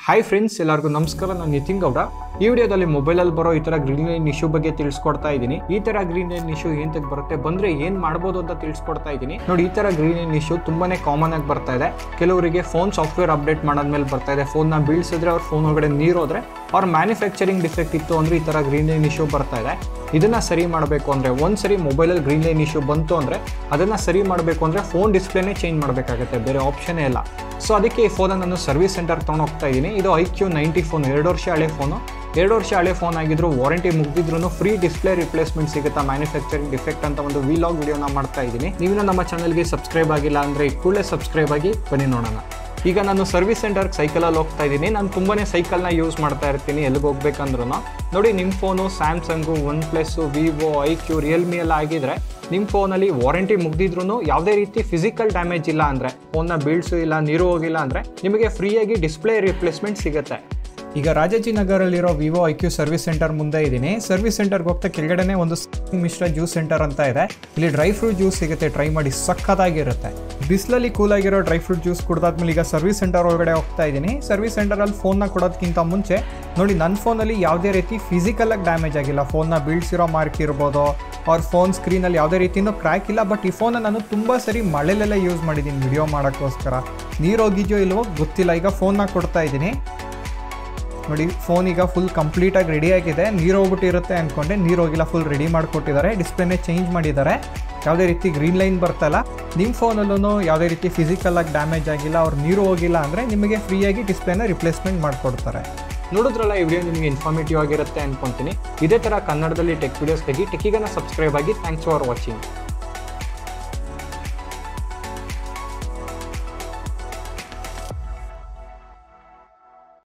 Hi friends, ಎಲ್ಲರಿಗೂ ನಮಸ್ಕಾರ. ನಾನು ನಿತಿನ್ ಗೌಡ. ಈ ವಿಡಿಯೋದಲ್ಲಿ ಮೊಬೈಲಲ್ಲಿ ಬರೋ ಈ ಥರ ಗ್ರೀನ್ ಲೈನ್ ಇಶ್ಯೂ ಬಗ್ಗೆ ತಿಳಿಸ್ಕೊಡ್ತಾ ಇದ್ದೀನಿ. ಈ ಥರ ಗ್ರೀನ್ ಲೈನ್ ಇಶ್ಯೂ ಏಂತಕ್ಕೆ ಬರುತ್ತೆ, ಬಂದರೆ ಏನು ಮಾಡ್ಬೋದು ಅಂತ ತಿಳಿಸ್ಕೊಡ್ತಾ ಇದ್ದೀನಿ. ನೋಡಿ, ಈ ಥರ ಗ್ರೀನ್ ಲೈನ್ ಇಶ್ಯೂ ತುಂಬಾನೇ ಕಾಮನ್ ಆಗಿ ಬರ್ತಾ ಇದೆ. ಕೆಲವರಿಗೆ ಫೋನ್ ಸಾಫ್ಟ್ವೇರ್ ಅಪ್ಡೇಟ್ ಮಾಡಾದ್ಮೇಲೆ ಬರ್ತಾ ಇದೆ. ಫೋನ್ನ ಬೀಳ್ಸಿದ್ರೆ ಅವ್ರ ಫೋನ್ ಒಳಗಡೆ ನೀರು ಹೋದ್ರೆ ಅವ್ರ ಮ್ಯಾನುಫ್ಯಾಕ್ಚರಿಂಗ್ ಡಿಫೆಕ್ಟ್ ಇತ್ತು ಅಂದರೆ ಈ ಥರ ಗ್ರೀನ್ ಲೈನ್ ಇಶ್ಯೂ ಬರ್ತಾ ಇದೆ. ಇದನ್ನು ಸರಿ ಮಾಡಬೇಕು ಅಂದರೆ, ಒಂದ್ಸರಿ ಮೊಬೈಲಲ್ಲಿ ಗ್ರೀನ್ ಲೈನ್ ಇಶ್ಯೂ ಬಂತು ಅಂದರೆ ಅದನ್ನು ಸರಿ ಮಾಡಬೇಕು ಅಂದರೆ ಫೋನ್ ಡಿಸ್ಪ್ಲೇನೇ ಚೇಂಜ್ ಮಾಡಬೇಕಾಗುತ್ತೆ, ಬೇರೆ ಆಪ್ಷನ್ನೇ ಇಲ್ಲ. ಸೊ ಅದಕ್ಕೆ ಈ ಫೋನನ್ನು ನಾನು ಸರ್ವಿಸ್ ಸೆಂಟರ್ ತೊಗೊಂಡು ಹೋಗ್ತಾ ಇದ್ದೀನಿ. ಇದು iQ90 ಫೋನ್, 2 ವರ್ಷ ಹಳೆ ಫೋನು. 2 ವರ್ಷ ಹಳೆ ಫೋನ್ ಆಗಿದ್ರು ವಾರಂಟಿ ಮುಗಿದಿದ್ರು ಫ್ರೀ ಡಿಸ್ಪ್ಲೇ ರಿಪ್ಲೇಸ್ಮೆಂಟ್ ಸಿಗುತ್ತಾ, ಮ್ಯಾನುಫ್ಯಾಕ್ಚರಿಂಗ್ ಡಿಫೆಕ್ಟ್ ಅಂತ ಒಂದು ವಿಲಾಗ್ ವಿಡಿಯೋನ ಮಾಡ್ತಾ ಇದ್ದೀನಿ. ನೀವು ನಮ್ಮ ಚಾನಲ್ಗೆ ಸಬ್ಸ್ಕ್ರೈಬ್ ಆಗಿಲ್ಲ ಅಂದರೆ ಕೂಡಲೇ ಸಬ್ಸ್ಕ್ರೈಬ್ ಆಗಿ ಬನ್ನಿ ನೋಡೋಣ. ಈಗ ನಾನು ಸರ್ವಿಸ್ ಸೆಂಟರ್ಗೆ ಸೈಕಲಲ್ಲಿ ಹೋಗ್ತಾ ಇದ್ದೀನಿ. ನಾನು ತುಂಬಾ ಸೈಕಲ್ನ ಯೂಸ್ ಮಾಡ್ತಾ ಇರ್ತೀನಿ ಎಲ್ಲಿಗೆ ಹೋಗ್ಬೇಕಂದ್ರೂ. ನೋಡಿ, ನಿಮ್ಮ phone Samsung, OnePlus, Vivo, iQ, Realme ಎಲ್ಲ ಆಗಿದ್ರೆ ನಿಮ್ಮ ಫೋನಲ್ಲಿ ವಾರಂಟಿ ಮುಗ್ದಿದ್ರು ಯಾವುದೇ ರೀತಿ ಫಿಸಿಕಲ್ ಡ್ಯಾಮೇಜ್ ಇಲ್ಲ ಅಂದರೆ, ಫೋನ್ನ ಬೀಳ್ಸು ಇಲ್ಲ, ನೀರು ಹೋಗಿಲ್ಲ ಅಂದರೆ ನಿಮಗೆ ಫ್ರೀಯಾಗಿ ಡಿಸ್ಪ್ಲೇ ರಿಪ್ಲೇಸ್ಮೆಂಟ್ ಸಿಗುತ್ತೆ. ಈಗ ರಾಜಾಜಿನಗರಲ್ಲಿರೋ ವಿವೋ iQ ಸರ್ವಿಸ್ ಸೆಂಟರ್ ಮುಂದೆ ಇದ್ದೀನಿ. ಸರ್ವಿಸ್ ಸೆಂಟರ್ಗೆ ಹೋಗ್ತಾ ಕೆಳಗಡೆನೇ ಒಂದು ಮಿಶ್ರ ಜ್ಯೂಸ್ ಸೆಂಟರ್ ಅಂತ ಇದೆ. ಇಲ್ಲಿ ಡ್ರೈ ಫ್ರೂಟ್ ಜ್ಯೂಸ್ ಸಿಗುತ್ತೆ, ಟ್ರೈ ಮಾಡಿ, ಸಕ್ಕತ್ತಾಗಿರುತ್ತೆ. ಬಿಸಿಲಲ್ಲಿ ಕೂಲಾಗಿರೋ ಡ್ರೈ ಫ್ರೂಟ್ ಜ್ಯೂಸ್ ಕುಡ್ದಾದ್ಮೇಲೆ ಈಗ ಸರ್ವಿಸ್ ಸೆಂಟರ್ ಒಳಗಡೆ ಹೋಗ್ತಾ ಇದ್ದೀನಿ. ಸರ್ವಿಸ್ ಸೆಂಟರಲ್ಲಿ ಫೋನ್ನ ಕೊಡೋದಕ್ಕಿಂತ ಮುಂಚೆ ನೋಡಿ, ನನ್ನ ಫೋನಲ್ಲಿ ಯಾವುದೇ ರೀತಿ ಫಿಸಿಕಲಾಗಿ ಡ್ಯಾಮೇಜ್ ಆಗಿಲ್ಲ. ಫೋನ್ನ ಬೀಳ್ಸಿರೋ ಮಾರ್ಕ್ ಇರ್ಬೋದು, ಅವ್ರ ಫೋನ್ ಸ್ಕ್ರೀನಲ್ಲಿ ಯಾವುದೇ ರೀತಿಯೂ ಕ್ರ್ಯಾಕ್ ಇಲ್ಲ. ಬಟ್ ಈ ಫೋನ್ನ ನಾನು ತುಂಬ ಸರಿ ಮಳೆಲೆಲ್ಲ ಯೂಸ್ ಮಾಡಿದ್ದೀನಿ ವಿಡಿಯೋ ಮಾಡೋಕ್ಕೋಸ್ಕರ. ನೀರು ಹೋಗಿದೆಯೋ ಇಲ್ವೋ ಗೊತ್ತಿಲ್ಲ. ಈಗ ಫೋನ್ನ ಕೊಡ್ತಾ ಇದ್ದೀನಿ. ನೋಡಿ, ಫೋನ್ ಈಗ ಫುಲ್ ಕಂಪ್ಲೀಟಾಗಿ ರೆಡಿ ಆಗಿದೆ. ನೀರು ಹೋಗ್ಬಿಟ್ಟಿರುತ್ತೆ ಅಂದ್ಕೊಂಡೆ, ನೀರು ಹೋಗಿಲ್ಲ, ಫುಲ್ ರೆಡಿ ಮಾಡಿಕೊಟ್ಟಿದ್ದಾರೆ. ಡಿಸ್ಪ್ಲೇನೇ ಚೇಂಜ್ ಮಾಡಿದ್ದಾರೆ. ಯಾವುದೇ ರೀತಿ ಗ್ರೀನ್ ಲೈನ್ ಬರ್ತಾಯಿಲ್ಲ. ನಿಮ್ಮ ಫೋನಲ್ಲೂ ಯಾವುದೇ ರೀತಿ ಫಿಸಿಕಲಾಗಿ ಡ್ಯಾಮೇಜ್ ಆಗಿಲ್ಲ, ಅವ್ರು ನೀರು ಹೋಗಿಲ್ಲ ಅಂದರೆ ನಿಮಗೆ ಫ್ರೀಯಾಗಿ ಡಿಸ್ಪ್ಲೇನ ರಿಪ್ಲೇಸ್ಮೆಂಟ್ ಮಾಡಿಕೊಡ್ತಾರೆ. ನೋಡಿದ್ರಲ್ಲ, ಈ ವಿಡಿಯೋ ನಿಮಗೆ ಇನ್ಫಾರ್ಮೇಟಿವ್ ಆಗಿರುತ್ತೆ ಅಂದ್ಕೊತೀನಿ. ಇದೇ ಥರ ಕನ್ನಡದಲ್ಲಿ ಟೆಕ್ ವೀಡಿಯೋಸ್ಗಾಗಿ ಟೆಕ್ಕಿಗನ್ನ ಸಬ್ಸ್ಕ್ರೈಬ್ ಆಗಿ. Thanks for watching.